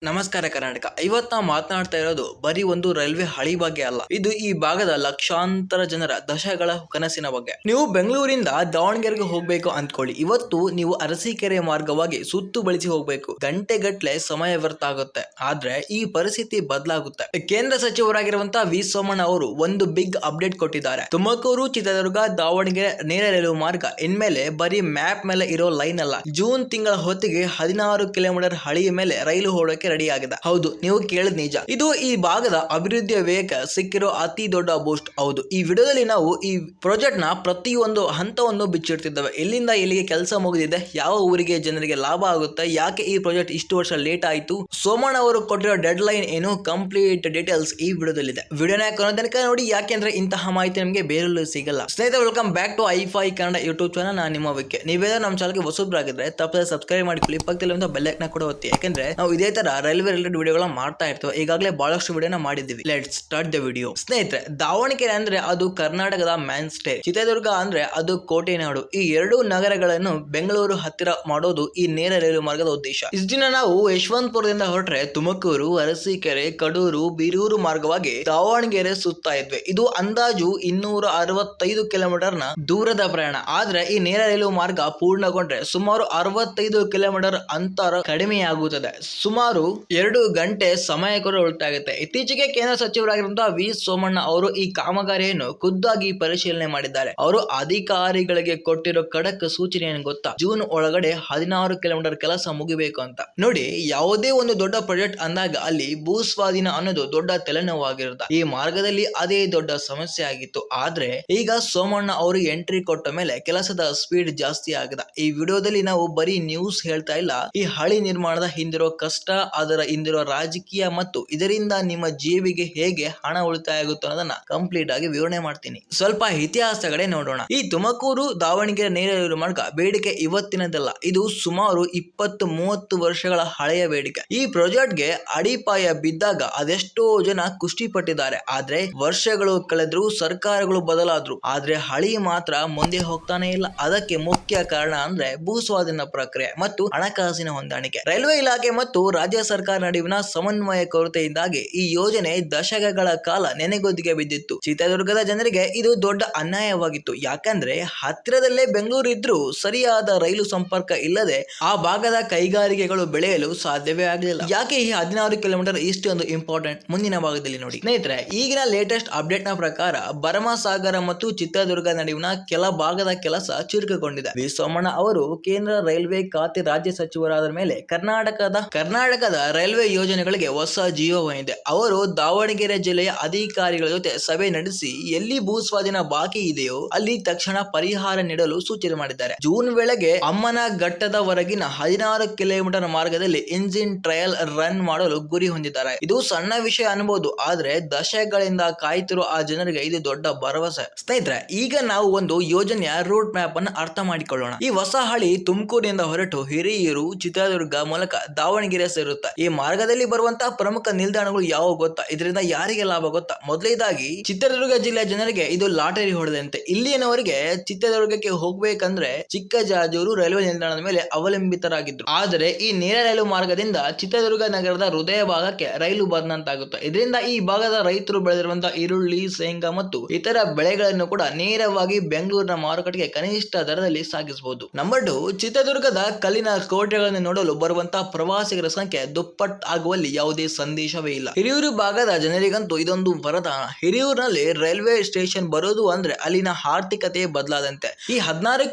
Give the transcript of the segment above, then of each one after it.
ನಮಸ್ಕಾರ ಕರ್ನಾಟಕ. ಇವತ್ತು ನಾವು ಮಾತನಾಡ್ತಾ ಇರೋದು ಬರೀ ಒಂದು ರೈಲ್ವೆ ಹಳಿ ಬಗ್ಗೆ ಅಲ್ಲ. ಇದು ಈ ಭಾಗದ ಲಕ್ಷಾಂತರ ಜನರ ದಶಕಗಳ ಕನಸಿನ ಬಗ್ಗೆ. ನೀವು ಬೆಂಗಳೂರಿಂದ ದಾವಣಗೆರೆಗೆ ಹೋಗ್ಬೇಕು ಅಂದ್ಕೊಳ್ಳಿ. ಇವತ್ತು ನೀವು ಅರಸೀಕೆರೆ ಮಾರ್ಗವಾಗಿ ಸುತ್ತು ಬಳಸಿ ಹೋಗ್ಬೇಕು. ಗಂಟೆಗಟ್ಲೆ ಸಮಯ ವ್ಯರ್ಥ ಆಗುತ್ತೆ. ಆದ್ರೆ ಈ ಪರಿಸ್ಥಿತಿ ಬದಲಾಗುತ್ತೆ. ಕೇಂದ್ರ ಸಚಿವರಾಗಿರುವಂತಹ ವಿ ಸೋಮಣ್ಣ ಅವರು ಒಂದು ಬಿಗ್ ಅಪ್ಡೇಟ್ ಕೊಟ್ಟಿದ್ದಾರೆ. ತುಮಕೂರು, ಚಿತ್ರದುರ್ಗ, ದಾವಣಗೆರೆ ನೇರ ರೈಲು ಮಾರ್ಗ ಇನ್ಮೇಲೆ ಬರೀ ಮ್ಯಾಪ್ ಮೇಲೆ ಇರೋ ಲೈನ್ ಅಲ್ಲ. ಜೂನ್ ತಿಂಗಳ ಹೊತ್ತಿಗೆ 16 ಕಿಲೋಮೀಟರ್ ಹಳಿಯ ಮೇಲೆ ರೈಲು ಓಡೋಕೆ ರೆಡಿ ಆಗಿದೆ. ಹೌದು, ನೀವು ಕೇಳಿದ ನಿಜ. ಇದು ಈ ಭಾಗದ ಅಭಿವೃದ್ಧಿಯ ವೇಗ ಸಿಕ್ಕಿರೋ ಅತಿ ದೊಡ್ಡ ಬೂಸ್ಟ್. ಹೌದು, ಈ ವಿಡಿಯೋದಲ್ಲಿ ನಾವು ಈ ಪ್ರಾಜೆಕ್ಟ್ ನ ಪ್ರತಿಯೊಂದು ಹಂತವನ್ನು ಬಿಚ್ಚಿಡ್ತಿದ್ದೇವೆ. ಎಲ್ಲಿಂದ ಎಲ್ಲಿಗೆ ಕೆಲಸ ಮುಗಿದಿದೆ, ಯಾವ ಊರಿಗೆ ಜನರಿಗೆ ಲಾಭ ಆಗುತ್ತೆ, ಯಾಕೆ ಈ ಪ್ರಾಜೆಕ್ಟ್ ಇಷ್ಟು ವರ್ಷ ಲೇಟ್ ಆಯ್ತು, ಸೋಮಣ್ಣ ಅವರು ಕೊಟ್ಟಿರೋ ಡೆಡ್ ಲೈನ್ ಏನು, ಕಂಪ್ಲೀಟ್ ಡೀಟೇಲ್ಸ್ ಈ ವಿಡಿಯೋದಲ್ಲಿದೆ. ವಿಡಿಯೋನ ಕೊನೆ ತನಕ ನೋಡಿ, ಯಾಕೆಂದ್ರೆ ಇಂತಹ ಮಾಹಿತಿ ನಮಗೆ ಬೇರೆಲ್ಲೂ ಸಿಗಲ್ಲ. ಸ್ನೇಹಿತರೆ, ವೆಲ್ಕಮ್ ಬ್ಯಾಕ್ ಟು ಐಫೈ ಕನ್ನಡ ಯೂಟ್ಯೂಬ್ ಚಾನಲ್. ನಾನು ನಿಮ್ಮ ವಿಕೆ. ನೀವೇನಾದ್ರೂ ನಮ್ಮ ಚಾನಲ್ಗೆ ಹೊಸಬ್ರಾಗಿದ್ರೆ ತಪ್ಪದೆ ಸಬ್ಸ್ಕ್ರೈಬ್ ಮಾಡಿಕೊಳ್ಳಿ. ಪಕ್ಕದಲ್ಲಿ ಒಂದು ಬೆಲ್ ಐಕಾನ್ ಕೂಡ ಒತ್ತಿ. ಯಾಕಂದ್ರೆ ನಾವು ಇದೇ ತರ ರೈಲ್ವೆ ರಿಲೇಟೆಡ್ ವಿಡಿಯೋಗಳನ್ನ ಮಾಡ್ತಾ ಇರ್ತೇವೆ. ಈಗಾಗಲೇ ಬಹಳಷ್ಟು ವಿಡಿಯೋನ ಮಾಡಿದ್ದೀವಿ. Let's start the video. ಸ್ನೇಹಿತರೆ, ದಾವಣಗೆರೆ ಅಂದ್ರೆ ಅದು ಕರ್ನಾಟಕದ ಮ್ಯಾನ್ ಸ್ಟೇ, ಚಿತ್ರದುರ್ಗ ಅಂದ್ರೆ ಅದು ಕೋಟೆ ನಾಡು. ಈ ಎರಡು ನಗರಗಳನ್ನು ಬೆಂಗಳೂರು ಹತ್ತಿರ ಮಾಡೋದು ಈ ನೇರ ರೈಲು ಮಾರ್ಗದ ಉದ್ದೇಶ. ಇಷ್ಟು ದಿನ ನಾವು ಯಶವಂತಪುರದಿಂದ ಹೊರಟ್ರೆ ತುಮಕೂರು, ಅರಸೀಕೆರೆ, ಕಡೂರು, ಬೀರೂರು ಮಾರ್ಗವಾಗಿ ದಾವಣಗೆರೆ ಸುತ್ತಾ ಇದ್ವಿ. ಇದು ಅಂದಾಜು 265 ಕಿಲೋಮೀಟರ್ ನ ದೂರದ ಪ್ರಯಾಣ. ಆದ್ರೆ ಈ ನೇರ ರೈಲು ಮಾರ್ಗ ಪೂರ್ಣಗೊಂಡ್ರೆ ಸುಮಾರು 65 ಕಿಲೋಮೀಟರ್ ಅಂತರ ಕಡಿಮೆಯಾಗುತ್ತದೆ. ಸುಮಾರು 2 ಗಂಟೆ ಸಮಯ ಕೂಡ ಉಳಿತಾಗುತ್ತೆ. ಇತ್ತೀಚೆಗೆ ಕೇಂದ್ರ ಸಚಿವರಾಗಿರುವಂತಹ ವಿ ಸೋಮಣ್ಣ ಅವರು ಈ ಕಾಮಗಾರಿಯನ್ನು ಖುದ್ದಾಗಿ ಪರಿಶೀಲನೆ ಮಾಡಿದ್ದಾರೆ. ಅವರು ಅಧಿಕಾರಿಗಳಿಗೆ ಕೊಟ್ಟಿರೋ ಖಡಕ್ ಸೂಚನೆ ಏನು ಗೊತ್ತಾ? ಜೂನ್ ಒಳಗಡೆ 16 ಕಿಲೋಮೀಟರ್ ಕೆಲಸ ಮುಗಿಬೇಕು ಅಂತ. ನೋಡಿ, ಯಾವುದೇ ಒಂದು ದೊಡ್ಡ ಪ್ರಾಜೆಕ್ಟ್ ಅಂದಾಗ ಅಲ್ಲಿ ಭೂಸ್ವಾಧೀನ ಅನ್ನೋದು ದೊಡ್ಡ ತಲೆನೋವಾಗಿರುತ್ತೆ. ಈ ಮಾರ್ಗದಲ್ಲಿ ಅದೇ ದೊಡ್ಡ ಸಮಸ್ಯೆ ಆಗಿತ್ತು. ಆದ್ರೆ ಈಗ ಸೋಮಣ್ಣ ಅವರು ಎಂಟ್ರಿ ಕೊಟ್ಟ ಮೇಲೆ ಕೆಲಸದ ಸ್ಪೀಡ್ ಜಾಸ್ತಿ ಆಗಿದೆ. ಈ ವಿಡಿಯೋದಲ್ಲಿ ನಾವು ಬರೀ ನ್ಯೂಸ್ ಹೇಳ್ತಾ ಇಲ್ಲ. ಈ ಹಳಿ ನಿರ್ಮಾಣದ ಹಿಂದಿರೋ ಕಷ್ಟ, ಅದರ ಹಿಂದಿರೋ ರಾಜಕೀಯ ಮತ್ತು ಇದರಿಂದ ನಿಮ್ಮ ಜೀವಿಗೆ ಹೇಗೆ ಹಣ ಉಳಿತಾಯ ಆಗುತ್ತೆ ಅನ್ನೋದನ್ನ ಕಂಪ್ಲೀಟ್ ಆಗಿ ವಿವರಣೆ ಮಾಡ್ತೀನಿ. ಸ್ವಲ್ಪ ಇತಿಹಾಸ ಕಡೆ ನೋಡೋಣ. ಈ ತುಮಕೂರು ದಾವಣಗೆರೆ ನೇರ ರೈಲು ಮಾರ್ಗ ಬೇಡಿಕೆ ಇವತ್ತಿನದಲ್ಲ. ಇದು ಸುಮಾರು 20-30 ವರ್ಷಗಳ ಹಳೆಯ ಬೇಡಿಕೆ. ಈ ಪ್ರಾಜೆಕ್ಟ್ ಗೆ ಅಡಿಪಾಯ ಬಿದ್ದಾಗ ಅದೆಷ್ಟೋ ಜನ ಕುಷ್ಟಿ ಪಟ್ಟಿದ್ದಾರೆ. ಆದ್ರೆ ವರ್ಷಗಳು ಕಳೆದ್ರು, ಸರ್ಕಾರಗಳು ಬದಲಾದ್ರು, ಆದ್ರೆ ಹಳಿ ಮಾತ್ರ ಮುಂದೆ ಹೋಗ್ತಾನೆ ಇಲ್ಲ. ಅದಕ್ಕೆ ಮುಖ್ಯ ಕಾರಣ ಅಂದ್ರೆ ಭೂಸ್ವಾಧೀನ ಪ್ರಕ್ರಿಯೆ ಮತ್ತು ಹಣಕಾಸಿನ ಹೊಂದಾಣಿಕೆ. ರೈಲ್ವೆ ಇಲಾಖೆ ಮತ್ತು ರಾಜ್ಯ ಸರ್ಕಾರ ನಡುವಿನ ಸಮನ್ವಯ ಕೊರತೆಯಿಂದಾಗಿ ಈ ಯೋಜನೆ ದಶಕಗಳ ಕಾಲ ನೆನೆಗುದಿಗೆ ಬಿದ್ದಿತ್ತು. ಚಿತ್ರದುರ್ಗದ ಜನರಿಗೆ ಇದು ದೊಡ್ಡ ಅನ್ಯಾಯವಾಗಿತ್ತು. ಯಾಕಂದ್ರೆ ಹತ್ತಿರದಲ್ಲೇ ಬೆಂಗಳೂರು ಇದ್ರೂ ಸರಿಯಾದ ರೈಲು ಸಂಪರ್ಕ ಇಲ್ಲದೆ ಆ ಭಾಗದ ಕೈಗಾರಿಕೆಗಳು ಬೆಳೆಯಲು ಸಾಧ್ಯವೇ ಆಗಲಿಲ್ಲ. ಯಾಕೆ ಈ 16 ಕಿಲೋಮೀಟರ್ ಇಷ್ಟೊಂದು ಇಂಪಾರ್ಟೆಂಟ್? ಮುಂದಿನ ಭಾಗದಲ್ಲಿ ನೋಡಿ. ಸ್ನೇಹಿತರೆ, ಈಗಿನ ಲೇಟೆಸ್ಟ್ ಅಪ್ಡೇಟ್ ನ ಪ್ರಕಾರ ಭರಮಸಾಗರ ಮತ್ತು ಚಿತ್ರದುರ್ಗ ನಡುವಿನ ಕೆಲ ಭಾಗದ ಕೆಲಸ ಚುರುಕುಗೊಂಡಿದೆ. ವಿ ಸೋಮಣ್ಣ ಅವರು ಕೇಂದ್ರ ರೈಲ್ವೆ ಖಾತೆ ರಾಜ್ಯ ಸಚಿವರಾದ ಮೇಲೆ ಕರ್ನಾಟಕದ ರೈಲ್ವೆ ಯೋಜನೆಗಳಿಗೆ ಹೊಸ ಜೀವ ಬಂದಿದೆ. ಅವರು ದಾವಣಗೆರೆ ಜಿಲ್ಲೆಯ ಅಧಿಕಾರಿಗಳ ಜೊತೆ ಸಭೆ ನಡೆಸಿ ಎಲ್ಲಿ ಭೂಸ್ವಾಧೀನ ಬಾಕಿ ಇದೆಯೋ ಅಲ್ಲಿ ತಕ್ಷಣ ಪರಿಹಾರ ನೀಡಲು ಸೂಚನೆ ಮಾಡಿದ್ದಾರೆ. ಜೂನ್ ವೇಳೆಗೆ ಅಮ್ಮನಘಟ್ಟದವರೆಗಿನ 16 ಕಿಲೋಮೀಟರ್ ಮಾರ್ಗದಲ್ಲಿ ಇಂಜಿನ್ ಟ್ರಯಲ್ ರನ್ ಮಾಡಲು ಗುರಿ ಹೊಂದಿದ್ದಾರೆ. ಇದು ಸಣ್ಣ ವಿಷಯ ಅನ್ಬಹುದು, ಆದ್ರೆ ದಶಕಗಳಿಂದ ಕಾಯ್ತಿರೋ ಆ ಜನರಿಗೆ ಇದು ದೊಡ್ಡ ಭರವಸೆ. ಸ್ನೇಹಿತರೆ, ಈಗ ನಾವು ಒಂದು ಯೋಜನೆಯ ರೂಟ್ ಮ್ಯಾಪ್ ಅನ್ನು ಅರ್ಥ ಮಾಡಿಕೊಳ್ಳೋಣ. ಈ ಹೊಸ ಹಳಿ ತುಮಕೂರಿನಿಂದ ಹೊರಟು ಹಿರಿಯೂರು, ಚಿತ್ರದುರ್ಗ ಮೂಲಕ ದಾವಣಗೆರೆ ಸೇರುತ್ತೆ. ಈ ಮಾರ್ಗದಲ್ಲಿ ಬರುವಂತಹ ಪ್ರಮುಖ ನಿಲ್ದಾಣಗಳು ಯಾವ ಗೊತ್ತಾ? ಇದರಿಂದ ಯಾರಿಗೆ ಲಾಭ ಗೊತ್ತಾ? ಮೊದಲನೇದಾಗಿ ಚಿತ್ರದುರ್ಗ ಜಿಲ್ಲೆಯ ಜನರಿಗೆ ಇದು ಲಾಟರಿ ಹೊಡೆದಂತೆ. ಇಲ್ಲಿನವರಿಗೆ ಚಿತ್ರದುರ್ಗಕ್ಕೆ ಹೋಗ್ಬೇಕಂದ್ರೆ ಚಿಕ್ಕಜಾಜೂರು ರೈಲ್ವೆ ನಿಲ್ದಾಣದ ಮೇಲೆ ಅವಲಂಬಿತರಾಗಿದ್ರು. ಆದರೆ ಈ ನೇರ ರೈಲು ಮಾರ್ಗದಿಂದ ಚಿತ್ರದುರ್ಗ ನಗರದ ಹೃದಯ ಭಾಗಕ್ಕೆ ರೈಲು ಬಂದಂತಾಗುತ್ತೆ. ಇದರಿಂದ ಈ ಭಾಗದ ರೈತರು ಬೆಳೆದಿರುವಂತಹ ಈರುಳ್ಳಿ, ಶೇಂಗಾ ಮತ್ತು ಇತರ ಬೆಳೆಗಳನ್ನು ಕೂಡ ನೇರವಾಗಿ ಬೆಂಗಳೂರಿನ ಮಾರುಕಟ್ಟೆಗೆ ಕನಿಷ್ಠ ದರದಲ್ಲಿ ಸಾಗಿಸಬಹುದು. ನಂಬರ್ 2, ಚಿತ್ರದುರ್ಗದ ಕಲ್ಲಿನ ಕೋಟೆಗಳನ್ನು ನೋಡಲು ಬರುವಂತಹ ಪ್ರವಾಸಿಗರ ಸಂಖ್ಯೆ ದುಪ್ಪಟ್ಟು ಆಗುವಲ್ಲಿ ಯಾವುದೇ ಸಂದೇಶವೇ ಇಲ್ಲ. ಹಿರಿಯೂರು ಭಾಗದ ಜನರಿಗಂತೂ ಇದೊಂದು ವರದಾನ. ಹಿರಿಯೂರಿನಲ್ಲಿ ರೈಲ್ವೆ ಸ್ಟೇಷನ್ ಬರೋದು ಅಂದ್ರೆ ಅಲ್ಲಿನ ಆರ್ಥಿಕತೆ ಬದಲಾದಂತೆ. ಈ 16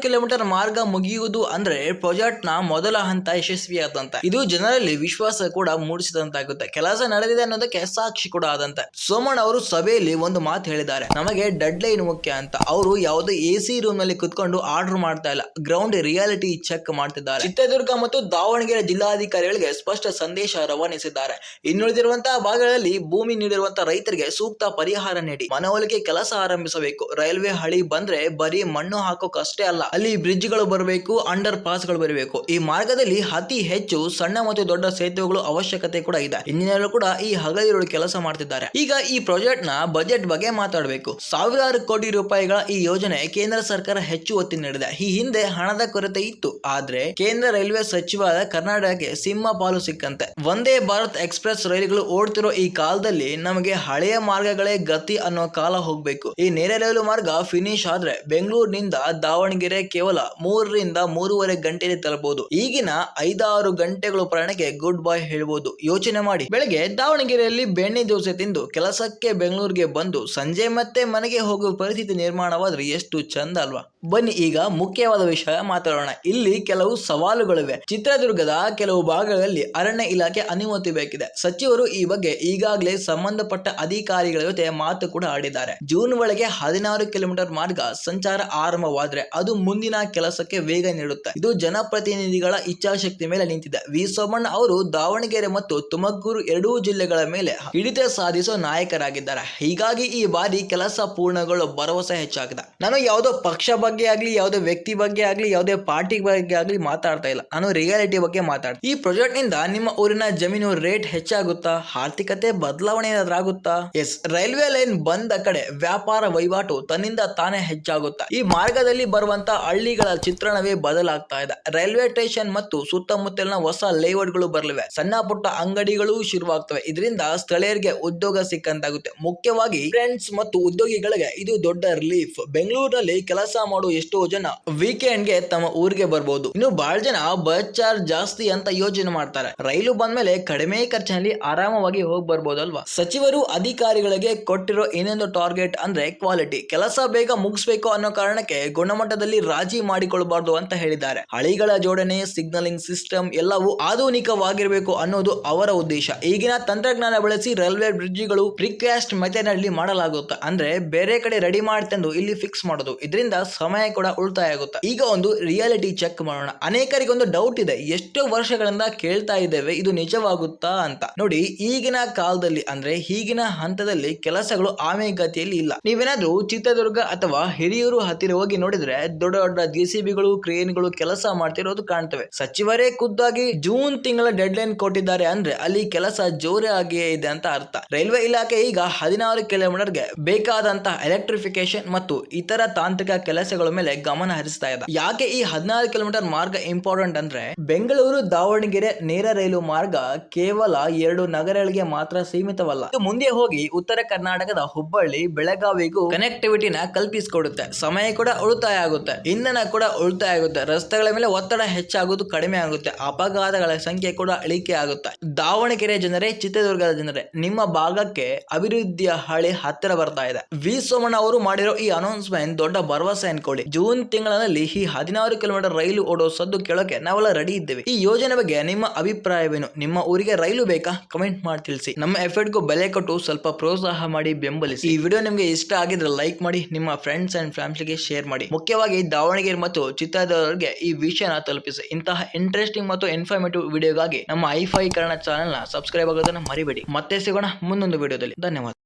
ಕಿಲೋಮೀಟರ್ ಮಾರ್ಗ ಮುಗಿಯುವುದು ಅಂದ್ರೆ ಪ್ರಾಜೆಕ್ಟ್ ನ ಮೊದಲ ಹಂತ ಯಶಸ್ವಿಯಾದಂತೆ. ಇದು ಜನರಲ್ಲಿ ವಿಶ್ವಾಸ ಕೂಡ ಮೂಡಿಸಿದಂತಾಗುತ್ತೆ. ಕೆಲಸ ನಡೆದಿದೆ ಅನ್ನೋದಕ್ಕೆ ಸಾಕ್ಷಿ ಕೂಡ ಆದಂತೆ. ಸೋಮಣ್ಣ ಅವರು ಸಭೆಯಲ್ಲಿ ಒಂದು ಮಾತು ಹೇಳಿದ್ದಾರೆ, ನಮಗೆ ಡೆಡ್ ಲೈನ್ ಮುಖ್ಯ ಅಂತ. ಅವರು ಯಾವುದೇ AC ರೂಮ್ ನಲ್ಲಿ ಕುತ್ಕೊಂಡು ಆರ್ಡರ್ ಮಾಡ್ತಾ ಇಲ್ಲ, ಗ್ರೌಂಡ್ ರಿಯಾಲಿಟಿ ಚೆಕ್ ಮಾಡ್ತಿದ್ದಾರೆ. ಚಿತ್ರದುರ್ಗ ಮತ್ತು ದಾವಣಗೆರೆ ಜಿಲ್ಲಾಧಿಕಾರಿಗಳಿಗೆ ಸ್ಪಷ್ಟ ಸಂದೇಶ ರವಾನಿಸಿದ್ದಾರೆ. ಇನ್ನುಳಿದಿರುವಂತಹ ಭಾಗಗಳಲ್ಲಿ ಭೂಮಿ ನೀಡಿರುವಂತಹ ರೈತರಿಗೆ ಸೂಕ್ತ ಪರಿಹಾರ ನೀಡಿ ಮನವೊಲಿಕೆ ಕೆಲಸ ಆರಂಭಿಸಬೇಕು. ರೈಲ್ವೆ ಹಳಿ ಬಂದ್ರೆ ಬರೀ ಮಣ್ಣು ಹಾಕೋಕಷ್ಟೇ ಅಲ್ಲ, ಅಲ್ಲಿ ಬ್ರಿಡ್ಜ್ ಗಳು ಬರಬೇಕು, ಅಂಡರ್ ಪಾಸ್ ಗಳು ಬರಬೇಕು. ಈ ಮಾರ್ಗದಲ್ಲಿ ಅತಿ ಹೆಚ್ಚು ಸಣ್ಣ ಮತ್ತು ದೊಡ್ಡ ಸೇತುವೆಗಳು ಅವಶ್ಯಕತೆ ಕೂಡ ಇದೆ. ಇಂಜಿನಿಯರ್ ಕೂಡ ಈ ಹಗಲಿರುಳು ಕೆಲಸ ಮಾಡ್ತಿದ್ದಾರೆ. ಈಗ ಈ ಪ್ರಾಜೆಕ್ಟ್ ನ ಬಜೆಟ್ ಬಗ್ಗೆ ಮಾತಾಡಬೇಕು. ಸಾವಿರಾರು ಕೋಟಿ ರೂಪಾಯಿಗಳ ಈ ಯೋಜನೆ ಕೇಂದ್ರ ಸರ್ಕಾರ ಹೆಚ್ಚು ಒತ್ತು ನೀಡಿದೆ. ಈ ಹಿಂದೆ ಹಣದ ಕೊರತೆ ಇತ್ತು, ಆದ್ರೆ ಕೇಂದ್ರ ರೈಲ್ವೆ ಸಚಿವಾದ ಕರ್ನಾಟಕಕ್ಕೆ ಸಿಂಹ ಪಾಲು ಸಿಕ್ಕಂತೆ. ಅಂತೆ. ವಂದೇ ಭಾರತ್ ಎಕ್ಸ್ಪ್ರೆಸ್ ರೈಲುಗಳು ಓಡ್ತಿರೋ ಈ ಕಾಲದಲ್ಲಿ ನಮಗೆ ಹಳೆಯ ಮಾರ್ಗಗಳೇ ಗತಿ ಅನ್ನೋ ಕಾಲ ಹೋಗ್ಬೇಕು. ಈ ನೇರ ರೈಲು ಮಾರ್ಗ ಫಿನಿಶ್ ಆದ್ರೆ ಬೆಂಗಳೂರಿನಿಂದ ದಾವಣಗೆರೆ ಕೇವಲ 3 ರಿಂದ 3.5 ಗಂಟೆಯಲ್ಲಿ ತಲುಪಬಹುದು. ಈಗಿನ 5-6 ಗಂಟೆಗಳು ಪ್ರಯಾಣಕ್ಕೆ ಗುಡ್ ಬೈ ಹೇಳ್ಬೋದು. ಯೋಚನೆ ಮಾಡಿ, ಬೆಳಗ್ಗೆ ದಾವಣಗೆರೆಯಲ್ಲಿ ಬೆಣ್ಣೆ ದೋಸೆ ತಿಂದು ಕೆಲಸಕ್ಕೆ ಬೆಂಗಳೂರಿಗೆ ಬಂದು ಸಂಜೆ ಮತ್ತೆ ಮನೆಗೆ ಹೋಗುವ ಪರಿಸ್ಥಿತಿ ನಿರ್ಮಾಣವಾದ್ರೆ ಎಷ್ಟು ಚಂದ ಅಲ್ವಾ? ಬನ್ನಿ ಈಗ ಮುಖ್ಯವಾದ ವಿಷಯ ಮಾತಾಡೋಣ. ಇಲ್ಲಿ ಕೆಲವು ಸವಾಲುಗಳಿವೆ. ಚಿತ್ರದುರ್ಗದ ಕೆಲವು ಭಾಗಗಳಲ್ಲಿ ಅರಣ್ಯ ಇಲಾಖೆ ಅನುಮತಿ ಬೇಕಿದೆ. ಸಚಿವರು ಈ ಬಗ್ಗೆ ಈಗಾಗಲೇ ಸಂಬಂಧಪಟ್ಟ ಅಧಿಕಾರಿಗಳ ಜೊತೆ ಮಾತು ಕೂಡ ಆಡಿದ್ದಾರೆ. ಜೂನ್ ಒಳಗೆ 16 ಕಿಲೋಮೀಟರ್ ಮಾರ್ಗ ಸಂಚಾರ ಆರಂಭವಾದ್ರೆ ಅದು ಮುಂದಿನ ಕೆಲಸಕ್ಕೆ ವೇಗ ನೀಡುತ್ತೆ. ಇದು ಜನಪ್ರತಿನಿಧಿಗಳ ಇಚ್ಛಾಶಕ್ತಿ ಮೇಲೆ ನಿಂತಿದೆ. ವಿ ಸೋಮಣ್ಣ ಅವರು ದಾವಣಗೆರೆ ಮತ್ತು ತುಮಕೂರು ಎರಡೂ ಜಿಲ್ಲೆಗಳ ಮೇಲೆ ಹಿಡಿತ ಸಾಧಿಸುವ ನಾಯಕರಾಗಿದ್ದಾರೆ. ಹೀಗಾಗಿ ಈ ಬಾರಿ ಕೆಲಸ ಪೂರ್ಣಗೊಳ್ಳುವ ಭರವಸೆ ಹೆಚ್ಚಾಗಿದೆ. ನಾನು ಯಾವುದೋ ಪಕ್ಷ ಬಗ್ಗೆ ಆಗ್ಲಿ, ಯಾವುದೇ ವ್ಯಕ್ತಿ ಬಗ್ಗೆ ಆಗ್ಲಿ, ಯಾವುದೇ ಪಾರ್ಟಿ ಬಗ್ಗೆ ಆಗ್ಲಿ ಮಾತಾಡ್ತಾ ಇಲ್ಲ. ನಾನು ರಿಯಾಲಿಟಿ ಬಗ್ಗೆ ಮಾತಾಡ್ತೀನಿ. ಈ ಪ್ರಾಜೆಕ್ಟ್ ನಿಂದ ನಿಮ್ಮ ಊರಿನ ಜಮೀನು ರೇಟ್ ಹೆಚ್ಚಾಗುತ್ತಾ? ಆರ್ಥಿಕತೆ ಬದಲಾವಣೆ ಏನಾದ್ರೂ ಆಗುತ್ತಾ? ಎಸ್, ರೈಲ್ವೆ ಲೈನ್ ಬಂದ ಕಡೆ ವ್ಯಾಪಾರ ವಹಿವಾಟು ತನ್ನಿಂದ ತಾನೇ ಹೆಚ್ಚಾಗುತ್ತಾ? ಈ ಮಾರ್ಗದಲ್ಲಿ ಬರುವಂತ ಹಳ್ಳಿಗಳ ಚಿತ್ರಣವೇ ಬದಲಾಗ್ತಾ ಇದೆ. ರೈಲ್ವೆ ಸ್ಟೇಷನ್ ಮತ್ತು ಸುತ್ತಮುತ್ತಲಿನ ಹೊಸ ಲೇಔಟ್ಗಳು ಬರಲಿವೆ. ಸಣ್ಣ ಪುಟ್ಟ ಅಂಗಡಿಗಳು ಶುರುವಾಗ್ತವೆ. ಇದರಿಂದ ಸ್ಥಳೀಯರಿಗೆ ಉದ್ಯೋಗ ಸಿಕ್ಕಂತಾಗುತ್ತೆ. ಮುಖ್ಯವಾಗಿ ಫ್ರೆಂಡ್ಸ್ ಮತ್ತು ಉದ್ಯೋಗಿಗಳಿಗೆ ಇದು ದೊಡ್ಡ ರಿಲೀಫ್. ಬೆಂಗಳೂರಿನಲ್ಲಿ ಕೆಲಸ ಮಾಡುವ ಎಷ್ಟೋ ಜನ ವೀಕೆಂಡ್ಗೆ ತಮ್ಮ ಊರಿಗೆ ಬರ್ಬೋದು. ಇನ್ನು ಬಹಳ ಜನ ಬಸ್ ಚಾರ್ಜ್ ಜಾಸ್ತಿ ಅಂತ ಯೋಚನೆ ಮಾಡ್ತಾರೆ. ರೈಲು ಬಂದ್ಮೇಲೆ ಕಡಿಮೆ ಖರ್ಚಿನಲ್ಲಿ ಆರಾಮವಾಗಿ ಹೋಗಿ ಬರ್ಬೋದಲ್ವಾ? ಸಚಿವರು ಅಧಿಕಾರಿಗಳಿಗೆ ಕೊಟ್ಟಿರೋ ಇನ್ನೊಂದು ಟಾರ್ಗೆಟ್ ಅಂದ್ರೆ ಕ್ವಾಲಿಟಿ. ಕೆಲಸ ಬೇಗ ಮುಗಿಸ್ಬೇಕು ಅನ್ನೋ ಕಾರಣಕ್ಕೆ ಗುಣಮಟ್ಟದಲ್ಲಿ ರಾಜಿ ಮಾಡಿಕೊಳ್ಬಾರ್ದು ಅಂತ ಹೇಳಿದ್ದಾರೆ. ಹಳಿಗಳ ಜೋಡಣೆ, ಸಿಗ್ನಲಿಂಗ್ ಸಿಸ್ಟಮ್ ಎಲ್ಲವೂ ಆಧುನಿಕವಾಗಿರಬೇಕು ಅನ್ನೋದು ಅವರ ಉದ್ದೇಶ. ಈಗಿನ ತಂತ್ರಜ್ಞಾನ ಬಳಸಿ ರೈಲ್ವೆ ಬ್ರಿಡ್ಜ್ಗಳು ಪ್ರಿಕಾಸ್ಟ್ ಮೆಥಡ್ ನಲ್ಲಿ ಮಾಡಲಾಗುತ್ತೆ. ಅಂದ್ರೆ ಬೇರೆ ಕಡೆ ರೆಡಿ ಮಾಡಿ ತಂದು ಇಲ್ಲಿ ಫಿಕ್ಸ್ ಮಾಡೋದು. ಇದರಿಂದ ಸಮಯ ಕೂಡ ಉಳಿತಾಯ ಆಗುತ್ತೆ. ಈಗ ಒಂದು ರಿಯಾಲಿಟಿ ಚೆಕ್ ಮಾಡೋಣ. ಅನೇಕರಿಗೆ ಒಂದು ಡೌಟ್ ಇದೆ, ಎಷ್ಟೋ ವರ್ಷಗಳಿಂದ ಕೇಳ್ತಾ ಇದ್ದೇವೆ, ಇದು ನಿಜವಾಗುತ್ತಾ ಅಂತ. ನೋಡಿ, ಈಗಿನ ಕಾಲದಲ್ಲಿ ಅಂದ್ರೆ ಈಗಿನ ಹಂತದಲ್ಲಿ ಕೆಲಸಗಳು ಆಮೆಗತಿಯಲ್ಲಿ ಇಲ್ಲ. ನೀವೇನಾದ್ರೂ ಚಿತ್ರದುರ್ಗ ಅಥವಾ ಹಿರಿಯೂರು ಹತ್ತಿರ ಹೋಗಿ ನೋಡಿದ್ರೆ ದೊಡ್ಡ ದೊಡ್ಡ ಜೆಸಿಬಿಗಳು, ಕ್ರೇನ್ಗಳು ಕೆಲಸ ಮಾಡ್ತಿರೋದು ಕಾಣ್ತವೆ. ಸಚಿವರೇ ಖುದ್ದಾಗಿ ಜೂನ್ ತಿಂಗಳ ಡೆಡ್ ಲೈನ್ ಕೊಟ್ಟಿದ್ದಾರೆ ಅಂದ್ರೆ ಅಲ್ಲಿ ಕೆಲಸ ಜೋರೇ ಆಗಿಯೇ ಇದೆ ಅಂತ ಅರ್ಥ. ರೈಲ್ವೆ ಇಲಾಖೆ ಈಗ 16 ಕಿಲೋಮೀಟರ್ಗೆ ಬೇಕಾದಂತಹ ಎಲೆಕ್ಟ್ರಿಫಿಕೇಶನ್ ಮತ್ತು ಇತರ ತಾಂತ್ರಿಕ ಕೆಲಸಗಳ ಮೇಲೆ ಗಮನ ಹರಿಸ್ತಾ ಇದೆ. ಯಾಕೆ ಈ 16 ಕಿಲೋಮೀಟರ್ ಮಾರ್ಗ ಇಂಪಾರ್ಟೆಂಟ್ ಅಂದ್ರೆ ಬೆಂಗಳೂರು ದಾವಣಗೆರೆ ನೇರ ರೈಲು ಮಾರ್ಗ ಕೇವಲ 2 ನಗರಗಳಿಗೆ ಮಾತ್ರ ಸೀಮಿತವಲ್ಲ. ಇದು ಮುಂದೆ ಹೋಗಿ ಉತ್ತರ ಕರ್ನಾಟಕದ ಹುಬ್ಬಳ್ಳಿ, ಬೆಳಗಾವಿಗೂ ಕನೆಕ್ಟಿವಿಟಿನ ಕಲ್ಪಿಸಿಕೊಡುತ್ತೆ. ಸಮಯ ಕೂಡ ಉಳಿತಾಯ ಆಗುತ್ತೆ, ಇಂಧನ ಕೂಡ ಉಳಿತಾಯ ಆಗುತ್ತೆ, ರಸ್ತೆಗಳ ಮೇಲೆ ಒತ್ತಡ ಹೆಚ್ಚಾಗೋದು ಕಡಿಮೆ ಆಗುತ್ತೆ, ಅಪಘಾತಗಳ ಸಂಖ್ಯೆ ಕೂಡ ಇಳಿಕೆ ಆಗುತ್ತೆ. ದಾವಣಗೆರೆ ಜನರೇ, ಚಿತ್ರದುರ್ಗದ ಜನರೇ, ನಿಮ್ಮ ಭಾಗಕ್ಕೆ ಅಭಿವೃದ್ಧಿಯ ಹಳಿ ಹತ್ತಿರ ಬರ್ತಾ ಇದೆ. ವಿ ಸೋಮಣ್ಣ ಅವರು ಮಾಡಿರೋ ಈ ಅನೌನ್ಸ್ಮೆಂಟ್ ದೊಡ್ಡ ಭರವಸೆ ಅನ್ಕೊಳ್ಳಿ. ಜೂನ್ ತಿಂಗಳಲ್ಲಿ ಈ 16 ಕಿಲೋಮೀಟರ್ ರೈಲು ಓಡೋ ಸದ್ದು ಕೇಳೋಕೆ ನಾವೆಲ್ಲ ರೆಡಿ ಇದ್ದೇವೆ. ಈ ಯೋಜನೆ ಬಗ್ಗೆ ನಿಮ್ಮ ಅಭಿಪ್ರಾಯವೇನು? ನಿಮ್ಮ ಊರಿಗೆ ರೈಲು ಬೇಕಾ? ಕಮೆಂಟ್ ಮಾಡಿ ತಿಳಿಸಿ. ನಮ್ಮ ಎಫರ್ಟ್ಗೂ ಬೆಲೆ ಕೊಟ್ಟು ಸ್ವಲ್ಪ ಪ್ರೋತ್ಸಾಹ ಮಾಡಿ ಬೆಂಬಲಿಸಿ. ಈ ವಿಡಿಯೋ ನಿಮಗೆ ಇಷ್ಟ ಆಗಿದ್ರೆ ಲೈಕ್ ಮಾಡಿ, ನಿಮ್ಮ ಫ್ರೆಂಡ್ಸ್ ಅಂಡ್ ಫ್ಯಾಮಿಲಿಗೆ ಶೇರ್ ಮಾಡಿ. ಮುಖ್ಯವಾಗಿ ದಾವಣಗೆರೆ ಮತ್ತು ಚಿತ್ರದುರ್ಗದವರಿಗೆ ಈ ವಿಷಯನ ತಲುಪಿಸಿ. ಇಂತಹ ಇಂಟ್ರೆಸ್ಟಿಂಗ್ ಮತ್ತು ಇನ್ಫಾರ್ಮೇಟಿವ್ ವಿಡಿಯೋಗಾಗಿ ನಮ್ಮ ಐಫೈ ಕನ್ನಡ ಚಾನೆಲ್ ನ ಸಬ್ಸ್ಕ್ರೈಬ್ ಆಗೋದನ್ನ ಮರಿಬೇಡಿ. ಮತ್ತೆ ಸಿಗೋಣ ಮುಂದೊಂದು ವಿಡಿಯೋದಲ್ಲಿ. ಧನ್ಯವಾದ.